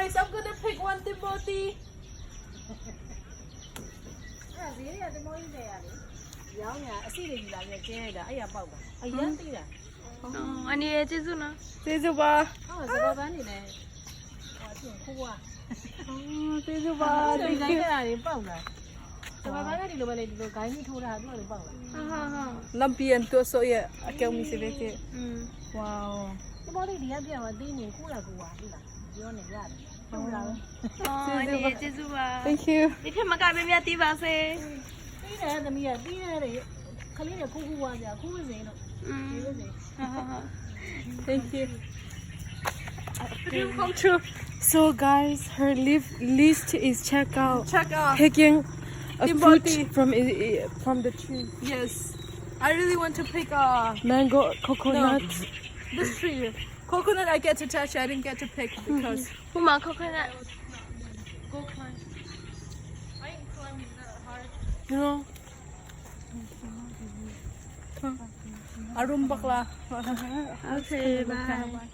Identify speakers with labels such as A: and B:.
A: guys, I'm gonna pick one Timothy.
B: Ani Jesu na.
A: Jesu ba. Jesu ba. Lampian tu so ya. Akau misi beke. Wow.
B: Ani Jesu ba.
A: Thank you.
B: Ni phe maka me mya ti ba se.
A: Thank you. Dream come true. So guys, her list is check out.
B: Check out.
A: Picking a
B: Timothy.
A: fruit from the tree.
B: Yes. I really want to pick a
A: Mango, coconut.
B: this tree. Coconut I get to touch, I didn't get to pick because
C: Puma coconut.
B: go climb. I ain't climbing that hard.
A: You know.
B: Arum bakla.
C: Okay, bye.